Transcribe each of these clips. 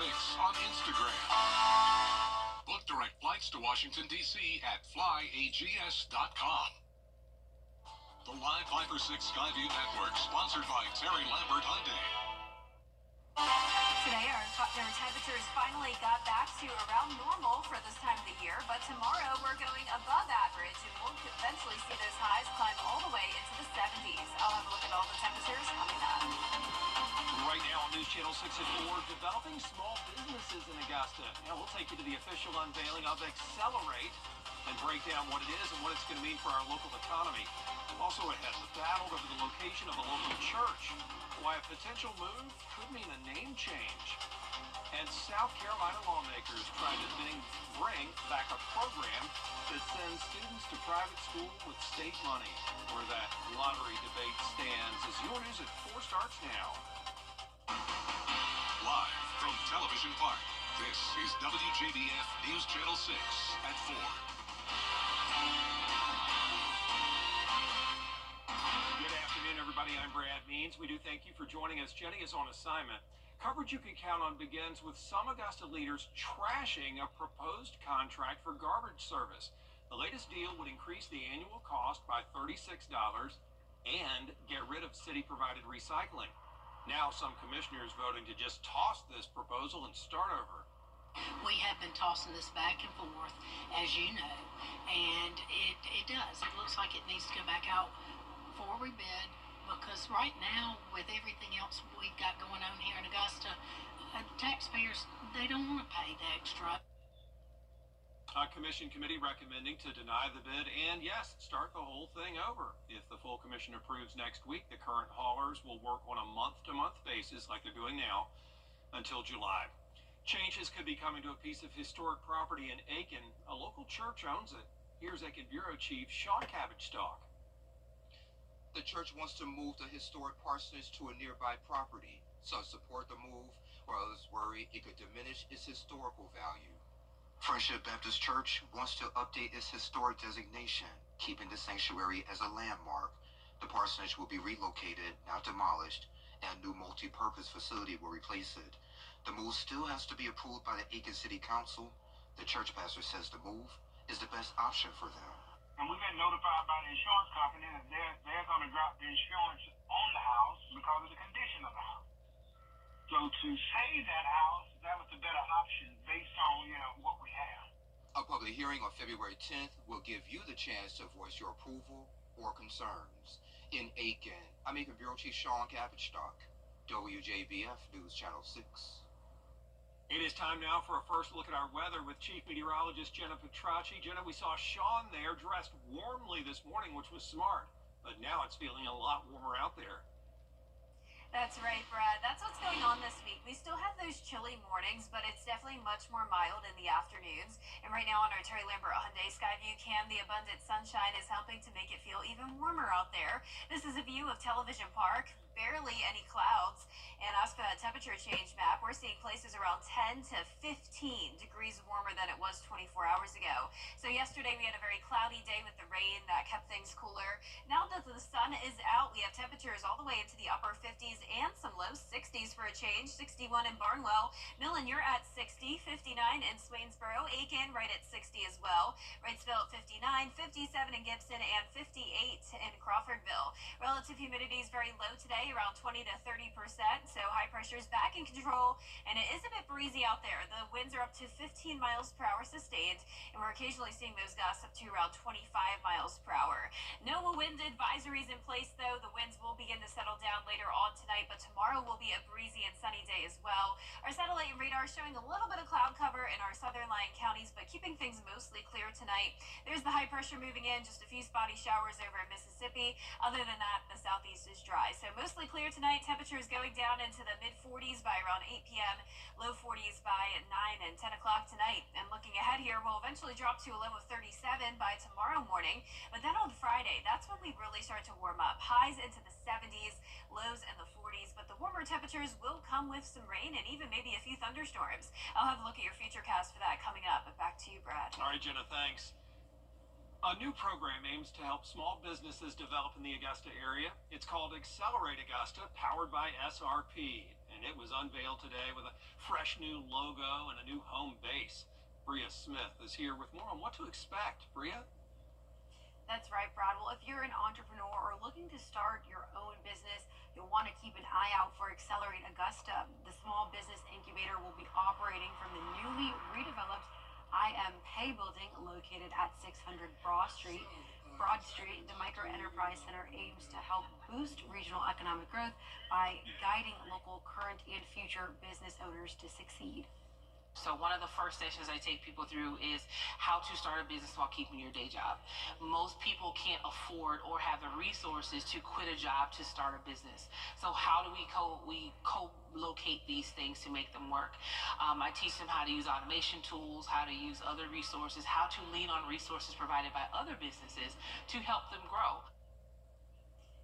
on Instagram. Book direct flights to Washington, D.C. at flyags.com. The Live 5 for 6 Skyview Network, sponsored by Terry Lambert Hyundai. Today, our temperatures finally got back to around normal for this time of the year, but tomorrow we're going above average, and we'll eventually see those highs climb all the way into the 70s. I'll have a look at all the temperatures coming up. Right now on News Channel 6 at 4, developing small businesses in Augusta. Now we'll take you to the official unveiling of Accelerate and break down what it is and what it's going to mean for our local economy. Also ahead, the battle over the location of a local church. Why a potential move could mean a name change. And South Carolina lawmakers trying to bring back a program that sends students to private school with state money. Where that lottery debate stands as your news at 4 starts now. Live from Television Park, this is WJBF News Channel 6 at 4. Good afternoon, everybody. I'm Brad Means. We do thank you for joining us. Jenny is on assignment. Coverage you can count on begins with some Augusta leaders trashing a proposed contract for garbage service. The latest deal would increase the annual cost by $36 and get rid of city-provided recycling. Now some commissioners voting to just toss this proposal and start over. We have been tossing this back and forth, as you know, and it does. It looks like it needs to go back out for rebid, because right now, with everything else we've got going on here in Augusta, taxpayers, they don't want to pay the extra. A commission committee recommending to deny the bid and, yes, start the whole thing over. If the full commission approves next week, the current haulers will work on a month-to-month basis like they're doing now until July. Changes could be coming to a piece of historic property in Aiken. A local church owns it. Here's Aiken Bureau Chief Sean Cabbage-Stock. The church wants to move the historic parsonage to a nearby property. Some support the move, while others worry it could diminish its historical value. Friendship Baptist Church wants to update its historic designation, keeping the sanctuary as a landmark. The parsonage will be relocated, not demolished, and a new multi-purpose facility will replace it. The move still has to be approved by the Aiken City Council. The church pastor says the move is the best option for them. And we've been notified by the insurance company that they're going to drop the insurance on the house because of the condition of the house. So to save that house, that was the better option based on, what we have. A public hearing on February 10th will give you the chance to voice your approval or concerns. In Aiken, I'm Aiken Bureau Chief Sean Cabbage-Stock, WJBF News Channel 6. It is time now for a first look at our weather with Chief Meteorologist Jenna Petracci. Jenna, we saw Sean there dressed warmly this morning, which was smart, but now it's feeling a lot warmer out there. That's right, Brad. That's what's going on this week. We still have those chilly mornings, but it's definitely much more mild in the afternoons. And right now on our Terry Lambert Hyundai Skyview cam, the abundant sunshine is helping to make it feel even warmer out there. This is a view of Television Park. Barely any clouds. And as for that temperature change map, we're seeing places around 10 to 15 degrees warmer than it was 24 hours ago. So yesterday we had a very cloudy day with the rain that kept things cooler. Now that the sun is out, we have temperatures all the way into the upper 50s and some low 60s for a change. 61 in Barnwell. Millen, you're at 60. 59 in Swainsboro. Aiken right at 60 as well. Wrightsville at 59. 57 in Gibson and 58 in Crawfordville. Relative humidity is very low today, around 20 to 30%, so high pressure is back in control, and it is a bit breezy out there. The winds are up to 15 miles per hour sustained, and we're occasionally seeing those gusts up to around 25 miles per hour. No wind advisories in place, though. The winds will begin to settle down later on tonight, but tomorrow will be a breezy and sunny day as well. Our satellite and radar showing a little bit of cloud cover in our southern lying counties, but keeping things mostly clear tonight. There's the high pressure moving in, just a few spotty showers over in Mississippi. Other than that, the southeast is dry, so mostly clear tonight. Temperatures going down into the mid-40s by around 8 p.m., low 40s by 9 and 10 o'clock tonight. And looking ahead here, we'll eventually drop to a low of 37 by tomorrow morning. But then on Friday, that's when we really start to warm up. Highs into the 70s, lows in the 40s. But the warmer temperatures will come with some rain and even maybe a few thunderstorms. I'll have a look at your futurecast for that coming up. But back to you, Brad. All right, Jenna, thanks. A new program aims to help small businesses develop in the Augusta area. It's called Accelerate Augusta, powered by SRP. And it was unveiled today with a fresh new logo and a new home base. Bria Smith is here with more on what to expect. Bria? That's right, Brad. Well, if you're an entrepreneur or looking to start your own business, you'll want to keep an eye out for Accelerate Augusta. The small business incubator will be operating from the newly redeveloped IMPay building located at 600 Broad Street. The Micro Enterprise Center aims to help boost regional economic growth by guiding local current and future business owners to succeed. So one of the first sessions I take people through is how to start a business while keeping your day job. Most people can't afford or have the resources to quit a job to start a business. So how do we co-locate these things to make them work? I teach them how to use automation tools, how to use other resources, how to lean on resources provided by other businesses to help them grow.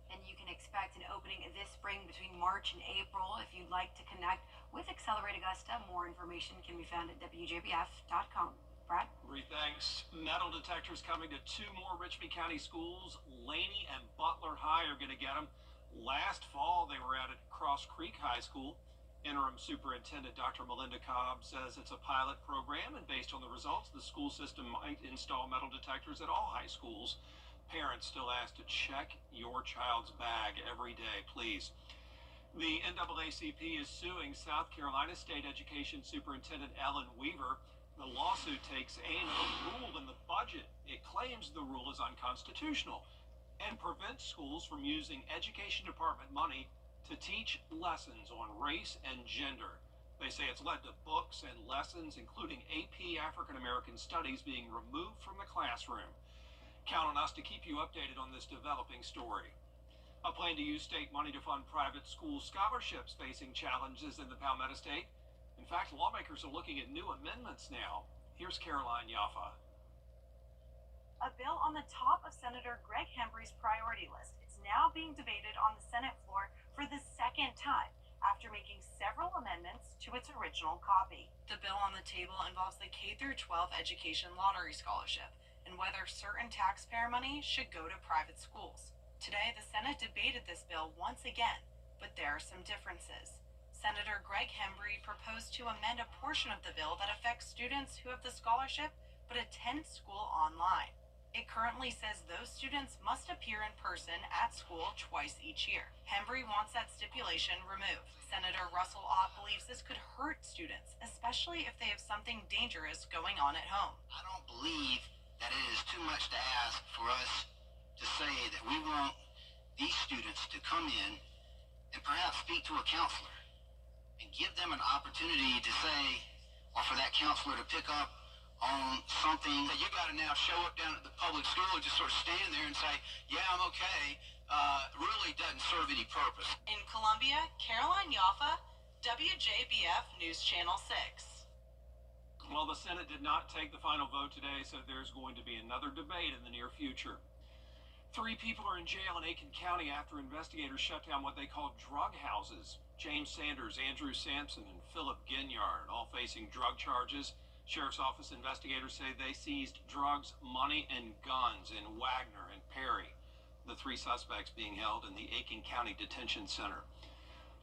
And you can expect an opening this spring between March and April. If you'd like to connect with Accelerate Augusta, more information can be found at WJBF.com. Brad? Bree, thanks. Metal detectors coming to 2 more Richmond County schools. Laney and Butler High are going to get them. Last fall, they were at Cross Creek High School. Interim Superintendent Dr. Melinda Cobb says it's a pilot program, and based on the results, the school system might install metal detectors at all high schools. Parents still asked to check your child's bag every day, please. The NAACP is suing South Carolina State Education Superintendent Ellen Weaver. The lawsuit takes aim at a rule in the budget. It claims the rule is unconstitutional and prevents schools from using Education Department money to teach lessons on race and gender. They say it's led to books and lessons, including AP African American Studies, being removed from the classroom. Count on us to keep you updated on this developing story. A plan to use state money to fund private school scholarships facing challenges in the Palmetto State. In fact, lawmakers are looking at new amendments now. Here's Caroline Yaffa. A bill on the top of Senator Greg Hembree's priority list is now being debated on the Senate floor for the second time after making several amendments to its original copy. The bill on the table involves the K-12 education lottery scholarship and whether certain taxpayer money should go to private schools. Today, the Senate debated this bill once again, but there are some differences. Senator Greg Hembree proposed to amend a portion of the bill that affects students who have the scholarship but attend school online. It currently says those students must appear in person at school twice each year. Hembree wants that stipulation removed. Senator Russell Ott believes this could hurt students, especially if they have something dangerous going on at home. I don't believe that it is too much to ask for us to say that we want these students to come in and perhaps speak to a counselor and give them an opportunity to say, or for that counselor to pick up on something that you got to now show up down at the public school and just sort of stand there and say, yeah, I'm okay, really doesn't serve any purpose. In Columbia, Caroline Yaffa, WJBF News Channel 6. Well, the Senate did not take the final vote today, so there's going to be another debate in the near future. 3 people are in jail in Aiken County after investigators shut down what they call drug houses. James Sanders, Andrew Sampson, and Philip Ginyard, all facing drug charges. Sheriff's Office investigators say they seized drugs, money, and guns in Wagner and Perry. The 3 suspects being held in the Aiken County Detention Center.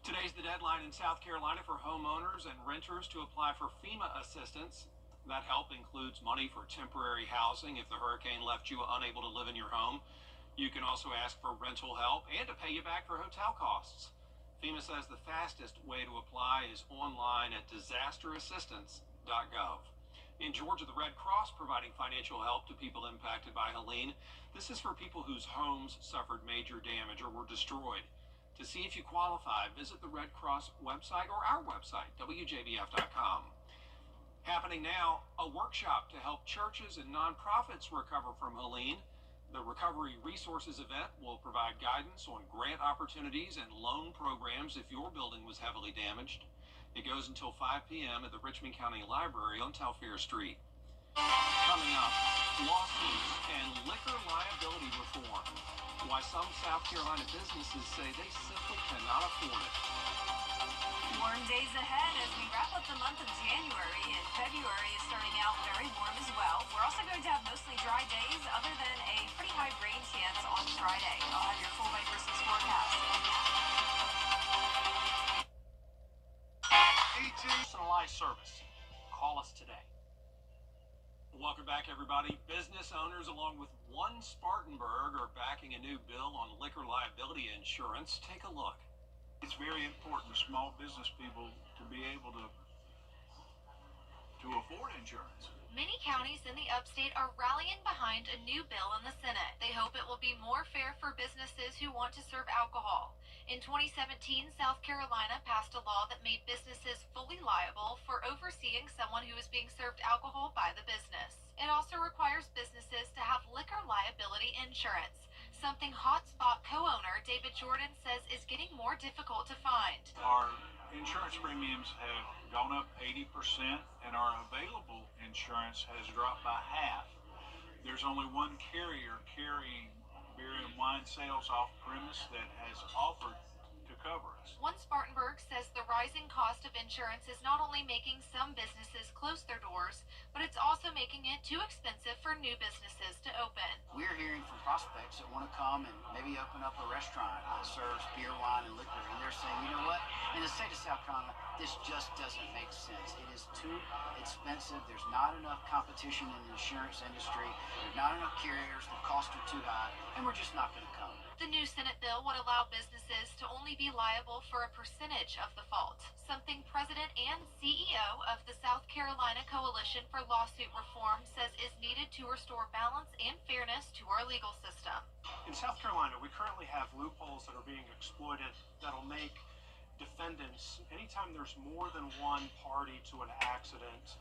Today's the deadline in South Carolina for homeowners and renters to apply for FEMA assistance. That help includes money for temporary housing if the hurricane left you unable to live in your home. You can also ask for rental help and to pay you back for hotel costs. FEMA says the fastest way to apply is online at disasterassistance.gov. In Georgia, the Red Cross providing financial help to people impacted by Helene. This is for people whose homes suffered major damage or were destroyed. To see if you qualify, visit the Red Cross website or our website, WJBF.com. Happening now, a workshop to help churches and nonprofits recover from Helene. The Recovery Resources event will provide guidance on grant opportunities and loan programs if your building was heavily damaged. It goes until 5 p.m. at the Richmond County Library on Telfair Street. Coming up, lawsuits and liquor liability reform. Why some South Carolina businesses say they simply cannot afford it. Warm days ahead as we wrap up the month of January, and February is starting out very warm as well. We're also going to have mostly dry days, other than a pretty high rain chance on Friday. I'll have your full Vapor 6 forecast. Personalized service. Call us today. Welcome back, everybody. Business owners, along with one Spartanburg, are backing a new bill on liquor liability insurance. Take a look. It's very important for small business people to be able to afford insurance. Many counties in the upstate are rallying behind a new bill in the Senate. They hope it will be more fair for businesses who want to serve alcohol. In 2017, South Carolina passed a law that made businesses fully liable for overseeing someone who is being served alcohol by the business. It also requires businesses to have liquor liability insurance, something Hotspot co-owner David Jordan says is getting more difficult to find. Our insurance premiums have gone up 80%, and our available insurance has dropped by half. There's only one carrier carrying beer and wine sales off premise that has offered to cover us. One Spartanburg says the rising cost of insurance is not only making some businesses close their doors, but it's also making it too expensive for new businesses to open. We're hearing from prospects that want to come and maybe open up a restaurant that serves beer, wine, and liquor, and they're saying, you know what, in the state of South Carolina, this just doesn't make sense. It is too expensive. There's not enough competition in the insurance industry. There's not enough carriers. The costs are too high, and we're just not going to come. The new Senate bill would allow businesses to only be liable for a percentage of the fault, something President and CEO of the South Carolina Coalition for Lawsuit Reform says is needed to restore balance and fairness to our legal system. In South Carolina, we currently have loopholes that are being exploited that'll make defendants, anytime there's more than one party to an accident,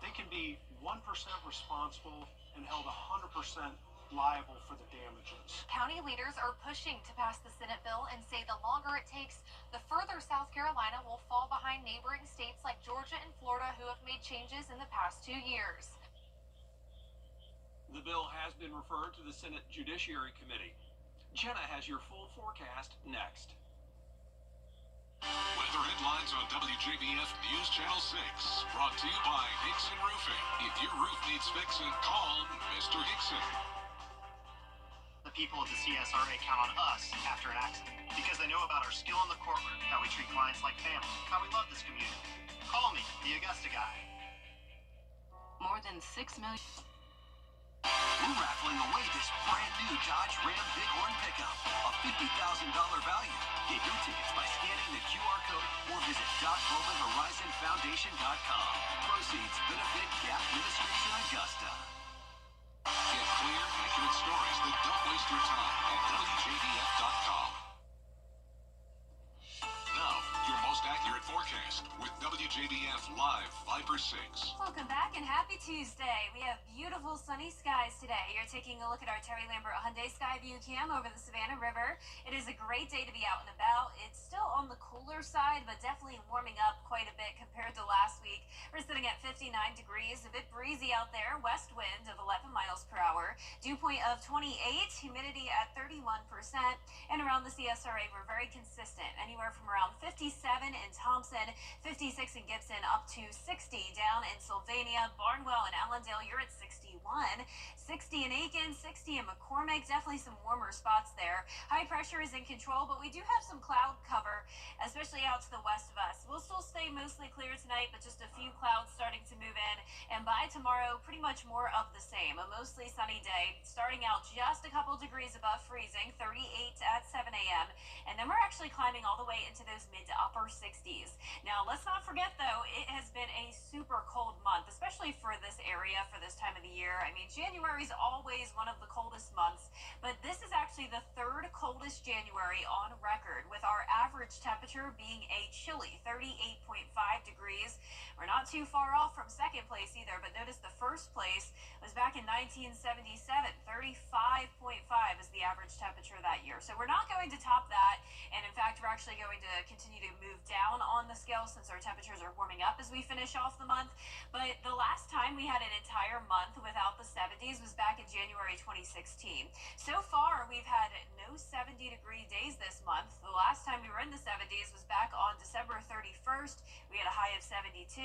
they can be 1% responsible and held 100% liable for the damages. County leaders are pushing to pass the Senate bill and say the longer it takes, the further South Carolina will fall behind neighboring states like Georgia and Florida who have made changes in the past 2 years. The bill has been referred to the Senate Judiciary Committee. Jenna has your full forecast next. Weather headlines on WJBF News Channel 6. Brought to you by Hickson Roofing. If your roof needs fixing, call Mr. Hickson. The people of the CSRA count on us after an accident because they know about our skill in the courtroom, how we treat clients like family, how we love this community. Call me, the Augusta guy. More than 6 million. We're raffling away this brand new Dodge Ram Bighorn pickup, a $50,000 value. Get your tickets by scanning the QR code or visit .BowmanHorizonFoundation.com. Proceeds benefit Gap Ministries in Augusta. Get clear, accurate stories that don't waste your time at WJBF.com. Now, your most accurate forecast with WJBF Live Viper 6. Welcome back and happy Tuesday. We have beautiful sunny skies today. You're taking a look at our Terry Lambert Hyundai Skyview cam over the Savannah River. It is a great day to be out and about. It's still on the cooler side, but definitely warming up quite a bit compared to last week. We're sitting at 59 degrees, a bit breezy out there, west wind of 11 miles per hour, dew point of 28, humidity at 31%, and around the CSRA, we're very consistent, anywhere from around 57 in Thompson, 56 in Gibson, up to 60 down in Sylvania, Barnwell, and Allendale, you're at 61, 60 in Aiken, 60 in McCormick, definitely some warmer spots there. High pressure is in control, but we do have some cloud cover, especially out to the west of us. We'll still stay mostly clear tonight, but just a few clouds starting to move in, and by tomorrow, pretty much more of the same. A mostly sunny day, starting out just a couple degrees above freezing, 38 at 7 a.m., and then we're actually climbing all the way into those mid to upper 60s. Now, let's not forget, though, it has been a super cold month, especially for this area for this time of the year. I mean, January is always one of the coldest months, but this is actually the third coldest January on record, with our average temperature being a chilly 38.5 degrees. We're not too far off from second place either, but notice the first place was back in 1977. 35.5 is the average temperature that year. So we're not going to top that, and in fact, we're actually going to continue to move down on the scale since our temperatures are warming up as we finish off the month. But the last time we had an entire month without the 70s was back in January 2016. So far, we've had no 70-degree days this month. The last time we were in the 70s was back on December 31st. of 72.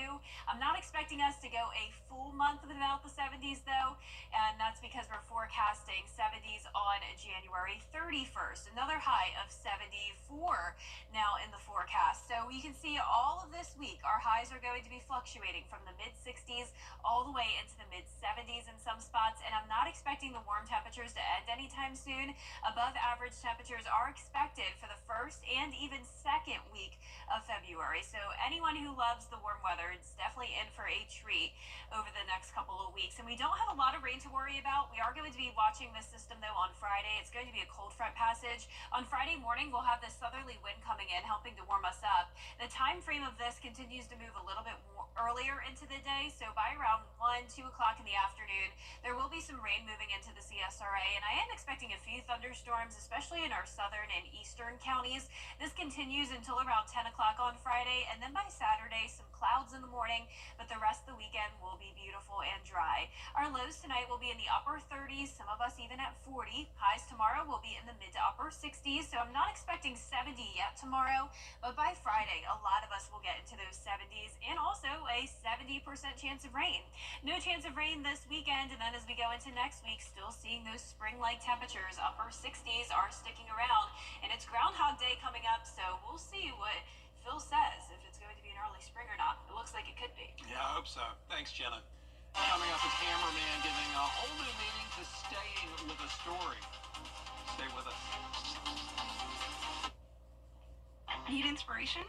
I'm not expecting us to go a full month without the 70s though, and that's because we're forecasting 70s on January 31st. Another high of 74 now in the forecast. So you can see all of this week, our highs are going to be fluctuating from the mid 60s all the way into the mid 70s in some spots, and I'm not expecting the warm temperatures to end anytime soon. Above average temperatures are expected for the first and even second week of February. So anyone who loves the warm weather is definitely in for a treat over the next couple of weeks. And we don't have a lot of rain to worry about. We are going to be watching this system though on Friday. It's going to be a cold front passage. On Friday morning, we'll have this southerly wind coming in, helping to warm us up. The time frame of this continues to move a little bit more earlier into the day. So by around 1, 2 o'clock in the afternoon, there will be some rain moving into the CSRA. And I am expecting a few thunderstorms, especially in our southern and eastern counties. This continues until around 10 o'clock on Friday, and then by Saturday, some clouds in the morning, but the rest of the weekend will be beautiful and dry. Our lows tonight will be in the upper 30s, some of us even at 40. Highs tomorrow will be in the mid to upper 60s, so I'm not expecting 70 yet tomorrow, but by Friday, a lot of us will get into those 70s, and also a 70% chance of rain. No chance of rain this weekend, and then as we go into next week, still seeing those spring-like temperatures. Upper 60s are sticking around, and it's Groundhog Day coming up, so we'll see what Phil says, if it's going to be an early spring or not. It looks like it could be. Yeah, I hope so. Thanks, Jenna. Coming up, a cameraman giving a whole new meaning to staying with a story. Stay with us. Need inspiration?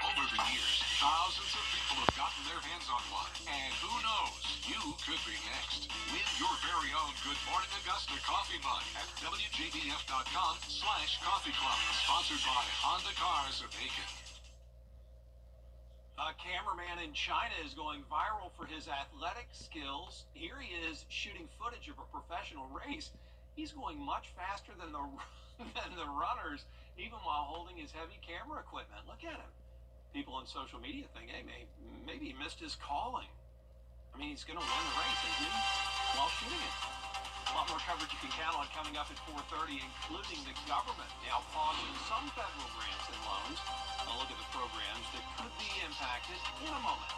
Over the years, thousands of people have gotten their hands on one. And who knows, you could be next. Win your very own Good Morning Augusta coffee mug at WJBF.com/coffee club. Sponsored by Honda Cars of Aiken. A cameraman in China is going viral for his athletic skills. Here he is shooting footage of a professional race. He's going much faster than the runners, even while holding his heavy camera equipment. Look at him. People on social media think, hey, maybe he missed his calling. I mean, he's going to win the race, isn't he? While shooting it. A lot more coverage you can count on coming up at 4:30, including the government now pausing some federal grants and loans. I'll look at the programs that could be impacted in a moment.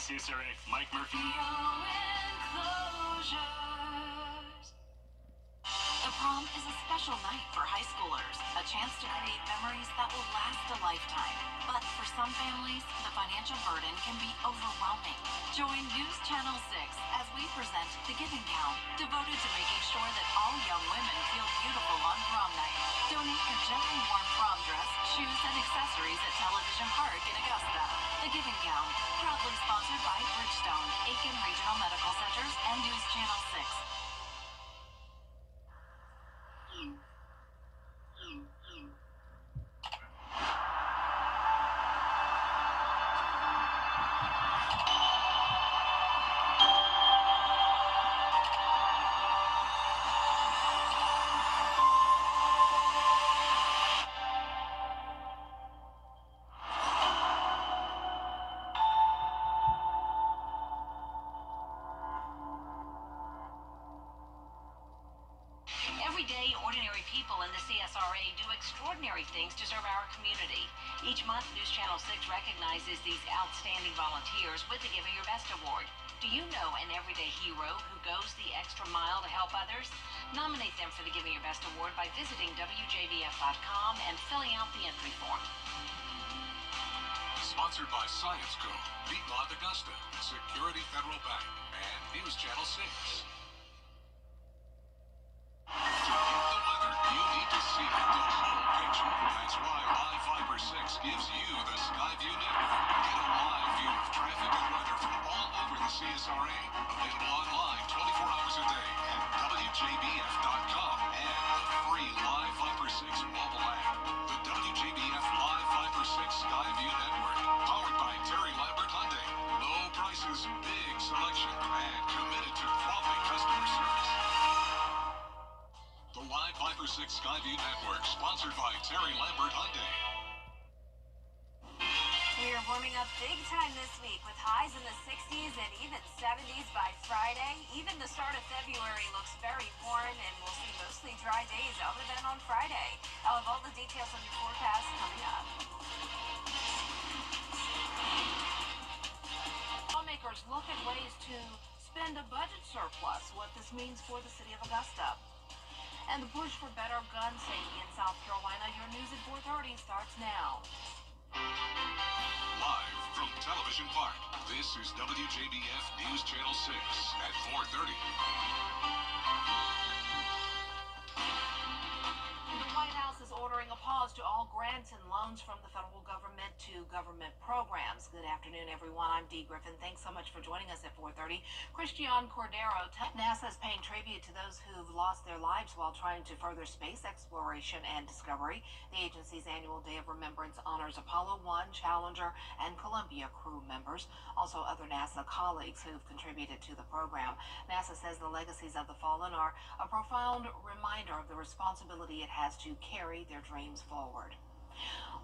CSRA, Mike Murphy. The prom is a special night for high schoolers, a chance to create memories that will last a lifetime. But for some families, the financial burden can be overwhelming. Join News Channel 6 as we present The Giving Gown, devoted to making sure that all young women feel beautiful on prom night. Donate your gently warm prom dress, shoes, and accessories at Television Park in Augusta. The Giving Gown, proudly sponsored by Bridgestone, Aiken Regional Medical Centers, and News Channel 6. Every day, ordinary people in the CSRA do extraordinary things to serve our community. Each month, News Channel 6 recognizes these outstanding volunteers with the Giving Your Best Award. Do you know an everyday hero who goes the extra mile to help others? Nominate them for the Giving Your Best Award by visiting WJBF.com and filling out the entry form. Sponsored by Science Co., Piedmont Augusta, Security Federal Bank, and News Channel 6. To get the weather you need to see Available online 24 hours a day at WJBF.com and the free Live 5 for 6 mobile app. The WJBF Live 5 for 6 Skyview Network, powered by Terry Lambert Hyundai. Low prices, big selection, and committed to quality customer service. The Live 5 for 6 Skyview Network, sponsored by Terry Lambert Hyundai. We are warming up big time this week with highs in the 60s and even 70s by Friday. Even the start of February looks very warm, and we'll see mostly dry days other than on Friday. I'll have all the details on your forecast coming up. Lawmakers look at ways to spend a budget surplus, what this means for the city of Augusta. And the push for better gun safety in South Carolina. Your news at 4:30 starts now. Live from Television Park, this is WJBF News Channel 6 at 4:30. The White House is ordering a pause to all grants and loans from the federal government to government programs. Good afternoon, everyone. I'm Dee Griffin. Thanks so much for joining us at 4:30. Christian Cordero, NASA is paying tribute to those who've lost their lives while trying to further space exploration and discovery. The agency's annual Day of Remembrance honors Apollo 1, Challenger, and Columbia crew members, also other NASA colleagues who've contributed to the program. NASA says the legacies of the fallen are a profound reminder of the responsibility it has to carry their dreams forward.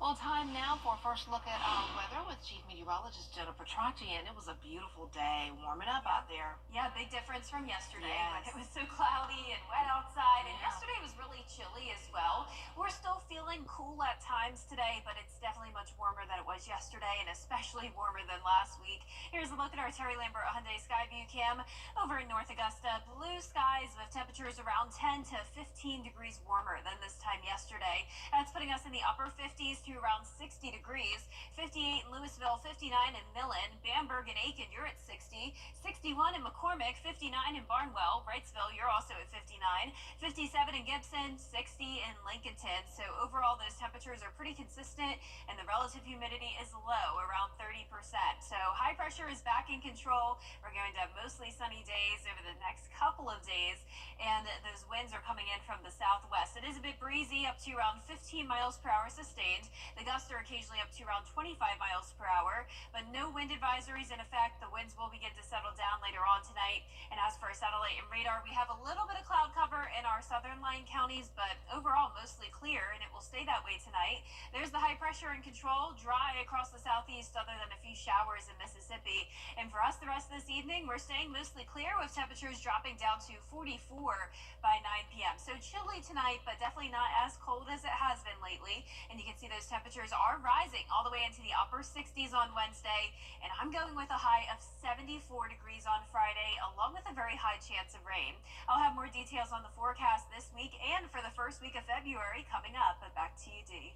Well, time now for a first look at our weather with Chief Meteorologist Jennifer Tracci, and it was a beautiful day, warming up out there. Yeah, big difference from yesterday when Yes. it was so cloudy and wet outside, and Yeah. yesterday was really chilly as well. We're still feeling cool at times today, but it's definitely much warmer than it was yesterday, and especially warmer than last week. Here's a look at our Terry Lambert Hyundai Skyview cam over in North Augusta. Blue skies with temperatures around 10 to 15 degrees warmer than this time yesterday. That's putting us in the upper 50s to around 60 degrees. 58 in Louisville, 59 in Millen, Bamberg and Aiken, you're at 60. 61 in McCormick, 59 in Barnwell, Wrightsville, you're also at 59. 57 in Gibson, 60 in Lincolnton. So overall, those temperatures are pretty consistent, and the relative humidity is low, around 30%. So high pressure is back in control. We're going to have mostly sunny days over the next couple of days, and those winds are coming in from the southwest. It is a bit breezy, up to around 15 miles per hour sustained. The gusts are occasionally up to around 25 miles per hour, but no wind advisories in effect. The winds will begin to settle down later on tonight. And as for our satellite and radar, we have a little bit of cloud cover in our southern line counties, but overall mostly clear, and it will stay that way tonight. There's the high pressure in control, dry across the southeast other than a few showers in Mississippi. And for us the rest of this evening, we're staying mostly clear with temperatures dropping down to 44 by 9 p.m. So chilly tonight, but definitely not as cold as it has been lately. And you can see those temperatures are rising all the way into the upper 60s on Wednesday. And I'm going with a high of 74 degrees on Friday, along with a very high chance of rain. I'll have more details on the forecast this week and for the first week of February coming up. But back to you, Dee.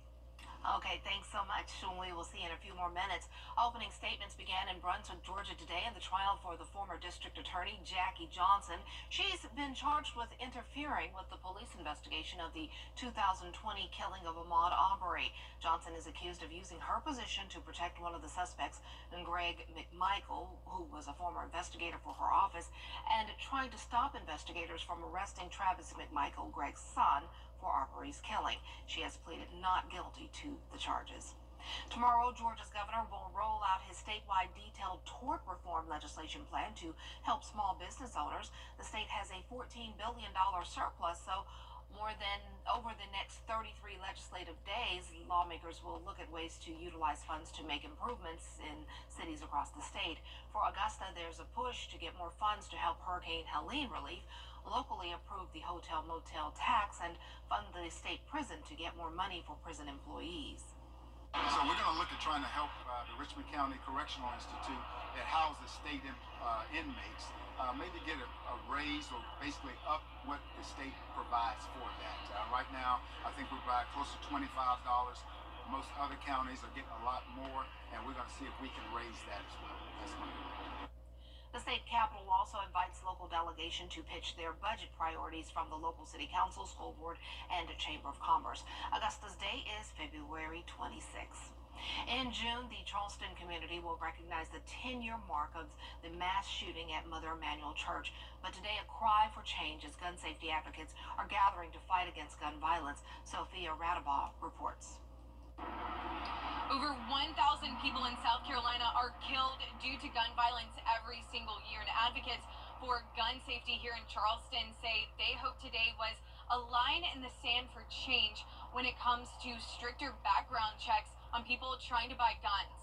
Okay, thanks so much. We will see in a few more minutes. Opening statements began in Brunswick, Georgia today in the trial for the former district attorney, Jackie Johnson. She's been charged with interfering with the police investigation of the 2020 killing of Ahmaud Arbery. Johnson is accused of using her position to protect one of the suspects, Greg McMichael, who was a former investigator for her office, and trying to stop investigators from arresting Travis McMichael, Greg's son, for Arbery's killing. She has pleaded not guilty to the charges. Tomorrow, Georgia's governor will roll out his statewide detailed tort reform legislation plan to help small business owners. The state has a $14 billion surplus, so more than over the next 33 legislative days, lawmakers will look at ways to utilize funds to make improvements in cities across the state. For Augusta, there's a push to get more funds to help Hurricane Helene relief, locally approve the hotel-motel tax, and fund the state prison to get more money for prison employees. So we're going to look at trying to help the Richmond County Correctional Institute that houses state inmates maybe get a raise or basically up what the state provides for that. Right now, I think we provide close to $25. Most other counties are getting a lot more, and we're going to see if we can raise that as well. That's what we're doing. The state capitol also invites local delegation to pitch their budget priorities from the local city council, school board, and Chamber of Commerce. Augusta's Day is February 26th. In June, the Charleston community will recognize the 10-year mark of the mass shooting at Mother Emanuel Church. But today, a cry for change as gun safety advocates are gathering to fight against gun violence. Sophia Radabaugh reports. Over 1,000 people in South Carolina are killed due to gun violence every single year, and advocates for gun safety here in Charleston say they hope today was a line in the sand for change when it comes to stricter background checks on people trying to buy guns.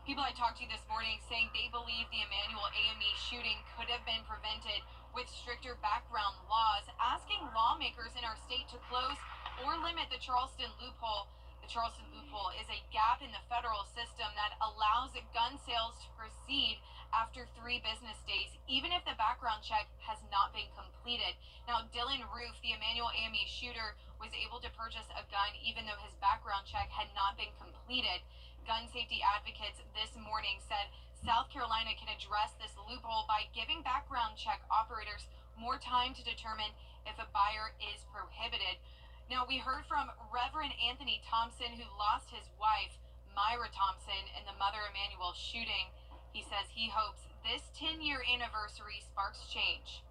People I talked to this morning saying they believe the Emanuel AME shooting could have been prevented with stricter background laws, asking lawmakers in our state to close or limit the Charleston loophole. The Charleston loophole is a gap in the federal system that allows gun sales to proceed after 3 business days, even if the background check has not been completed. Now, Dylan Roof, the Emanuel AME shooter, was able to purchase a gun even though his background check had not been completed. Gun safety advocates this morning said South Carolina can address this loophole by giving background check operators more time to determine if a buyer is prohibited. Now, we heard from Reverend Anthony Thompson, who lost his wife, Myra Thompson, in the Mother Emanuel shooting. He says he hopes this 10-year anniversary sparks change.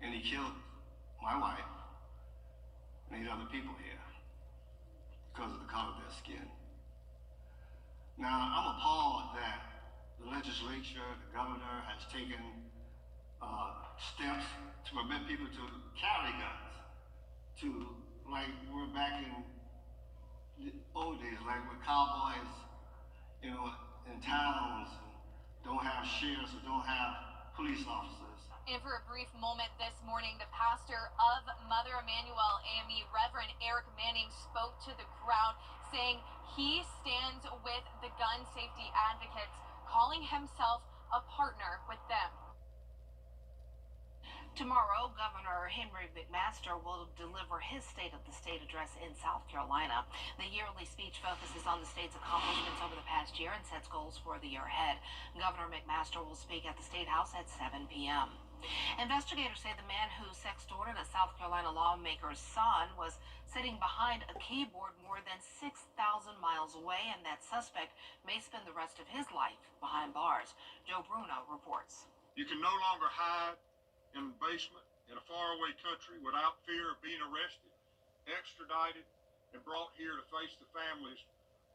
And he killed my wife and 8 other people here because of the color of their skin. Now, I'm appalled that the legislature, the governor, has taken steps to permit people to carry guns, to like we're back in the old days, like with cowboys, you know, in towns, and don't have sheriffs or don't have police officers. And for a brief moment this morning, the pastor of Mother Emanuel AME, Reverend Eric Manning, spoke to the crowd, saying he stands with the gun safety advocates, calling himself a partner with them. Tomorrow, Governor Henry McMaster will deliver his State of the State address in South Carolina. The yearly speech focuses on the state's accomplishments over the past year and sets goals for the year ahead. Governor McMaster will speak at the State House at 7 p.m. Investigators say the man who sextorted a South Carolina lawmaker's son was sitting behind a keyboard more than 6,000 miles away, and that suspect may spend the rest of his life behind bars. Joe Bruno reports. You can no longer hide in the basement in a faraway country without fear of being arrested, extradited, and brought here to face the families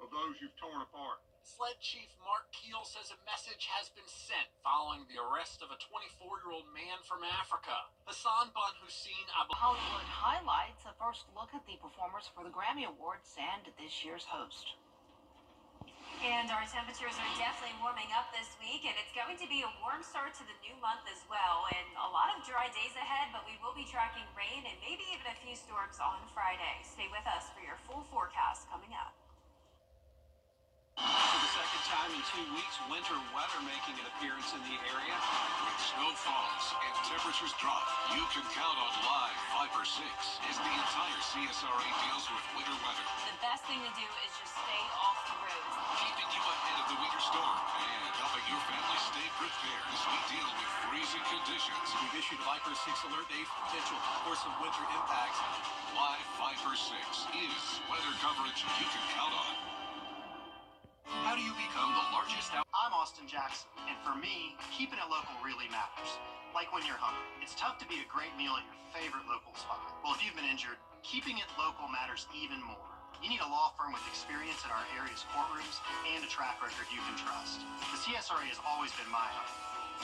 of those you've torn apart. SLED Chief Mark Keel says a message has been sent following the arrest of a 24-year-old man from Africa. Hassan Bun Hussein Hollywood highlights a first look at the performers for the Grammy Awards and this year's host. And our temperatures are definitely warming up this week, and it's going to be a warm start to the new month as well. And a lot of dry days ahead, but we will be tracking rain and maybe even a few storms on Friday. Stay with us for your full forecast coming up. For the second time in 2 weeks, winter weather making an appearance in the area. When snow falls and temperatures drop, you can count on Live Viper 6 as the entire CSRA deals with winter weather. The best thing to do is just stay off the roads. Keeping you ahead of the winter storm and helping your family stay prepared as we deal with freezing conditions. We've issued a Viper 6 alert day for potential for some winter impacts. Live Viper 6 is weather coverage you can count on. How do you become the largest I'm Austin Jackson, and for me, keeping it local really matters. Like when you're hungry, it's tough to beat a great meal at your favorite local spot. Well, if you've been injured, keeping it local matters even more. You need a law firm with experience in our area's courtrooms and a track record you can trust. The CSRA has always been my home.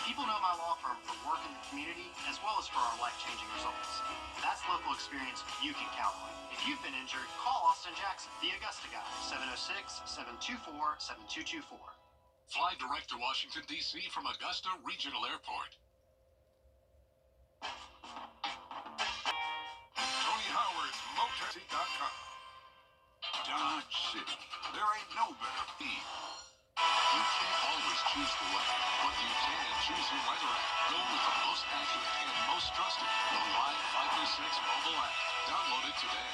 People know my law firm for work in the community as well as for our life-changing results. That's local experience you can count on. If you've been injured, call Austin Jackson, the Augusta guy, 706-724-7224. Fly direct to Washington, D.C. from Augusta Regional Airport. Tony Howard's Motorcity.com. Dodge City. There ain't no better feed. You can't always choose the way, but you can choose your weather app. Go with the most accurate and most trusted, the Live Viper 6 mobile app. Download it today.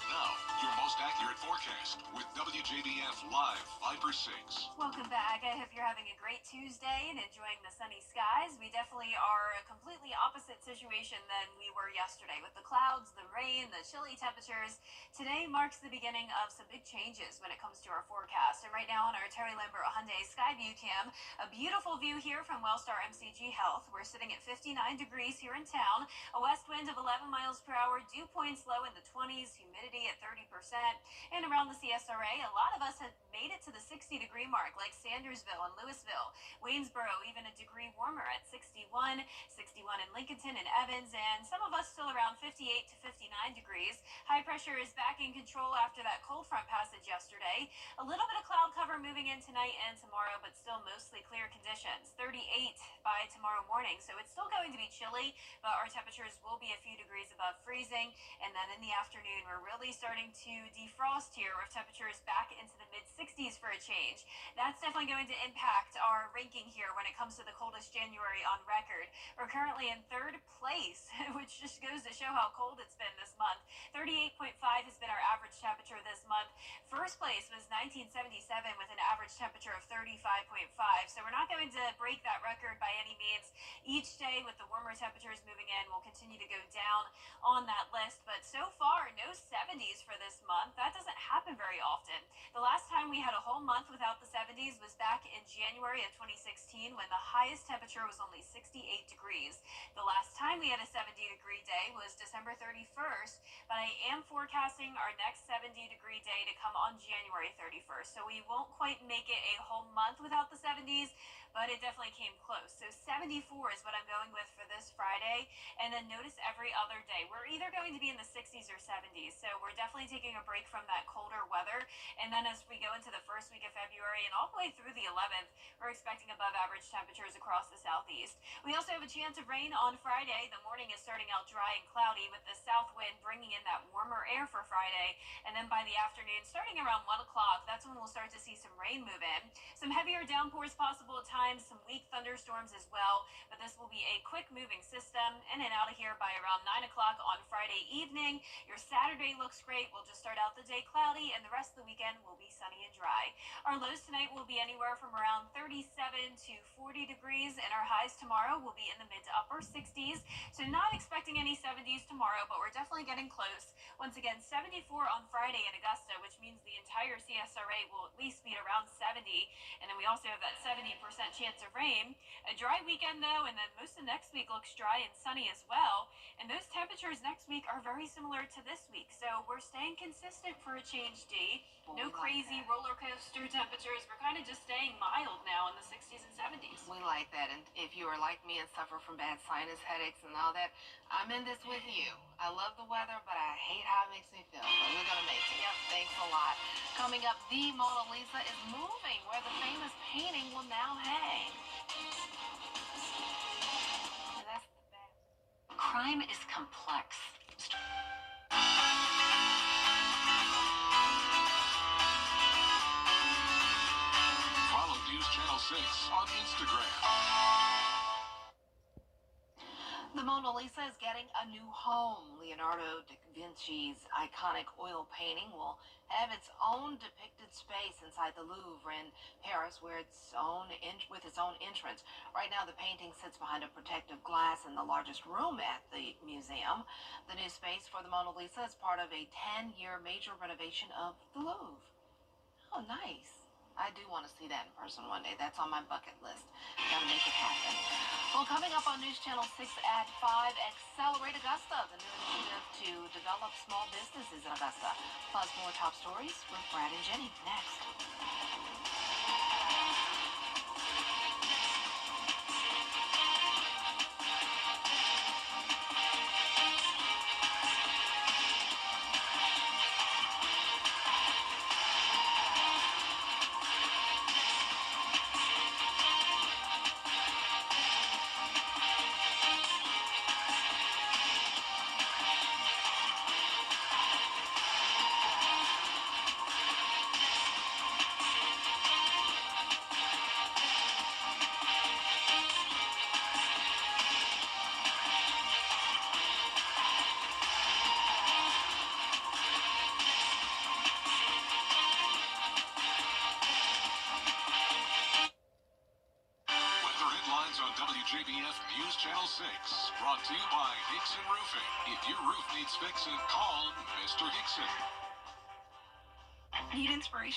Now, your most accurate forecast. forecast with WJBF Live 5 or 6. Welcome back. I hope you're having a great Tuesday and enjoying the sunny skies. We definitely are a completely opposite situation than we were yesterday with the clouds, the rain, the chilly temperatures. Today marks the beginning of some big changes when it comes to our forecast. And right now on our Terry Lambert Hyundai Skyview cam, a beautiful view here from Wellstar MCG Health. We're sitting at 59 degrees here in town, a west wind of 11 miles per hour, dew points low in the 20s, humidity at 30%. And around the CSRA, a lot of us have made it to the 60-degree mark, like Sandersville and Louisville. Waynesboro, even a degree warmer at 61 in Lincolnton and Evans, and some of us still around 58 to 59 degrees. High pressure is back in control after that cold front passage yesterday. A little bit of cloud cover moving in tonight and tomorrow, but still mostly clear conditions. 38 by tomorrow morning, so it's still going to be chilly, but our temperatures will be a few degrees above freezing. And then in the afternoon, we're really starting to defrost here with temperatures back into the mid-60s for a change. That's definitely going to impact our ranking here when it comes to the coldest January on record. We're currently in third place, which just goes to show how cold it's been this month. 38.5 has been our average temperature this month. First place was 1977 with an average temperature of 35.5. So we're not going to break that record by any means. Each day with the warmer temperatures moving in, we'll continue to go down on that list. But so far, no 70s for this month. That doesn't happen very often. The last time we had a whole month without the 70s was back in January of 2016 when the highest temperature was only 68 degrees. The last time we had a 70-degree day was December 31st, but I am forecasting our next 70-degree day to come on January 31st. So we won't quite make it a whole month without the 70s, but it definitely came close. So 74 is what I'm going with for this Friday. And then notice every other day, we're either going to be in the 60s or 70s. So we're definitely taking a break from that colder weather. And then as we go into the first week of February and all the way through the 11th, we're expecting above average temperatures across the southeast. We also have a chance of rain on Friday. The morning is starting out dry and cloudy with the south wind bringing in that warmer air for Friday. And then by the afternoon, starting around 1 o'clock, that's when we'll start to see some rain move in. Some heavier downpours possible at times, some weak thunderstorms as well. But this will be a quick moving system in and out of here by around 9 o'clock on Friday evening. Your Saturday looks great. We'll just start out the day cloudy and the rest of the weekend will be sunny and dry. Our lows tonight will be anywhere from around 37 to 40 degrees and our highs tomorrow will be in the mid to upper 60s. So not expecting any 70s tomorrow, but we're definitely getting close. Once again, 74 on Friday in Augusta, which means the entire CSRA will at least be around 70. And then we also have that 70% chance of rain. A dry weekend though, and then most of next week looks dry and sunny as well. And those temperatures next week are very similar to this week. So we're staying consistent for a change, D. No crazy roller coaster temperatures. We're kind of just staying mild now in the 60s and 70s. We like that. And if you are like me and suffer from bad sinus headaches and all that, I'm in this with you. I love the weather, but I hate how it makes me feel. But we're going to make it. Yep. Thanks a lot. Coming up, the Mona Lisa is moving where the famous painting will now hang. That's the best. Crime is complex. Follow News Channel 6 on Instagram. The Mona Lisa is getting a new home. Leonardo da Vinci's iconic oil painting will have its own depicted space inside the Louvre in Paris, where with its own entrance. Right now, the painting sits behind a protective glass in the largest room at the museum. The new space for the Mona Lisa is part of a 10-year major renovation of the Louvre. Oh, nice. I do want to see that in person one day. That's on my bucket list. Gotta make it happen. Well, coming up on News Channel 6 at 5, Accelerate Augusta, the new initiative to develop small businesses in Augusta. Plus more top stories with Brad and Jenny next. WJBF News Channel 6, brought to you by Hickson Roofing. If your roof needs fixing, call Mr. Hickson. Need inspiration?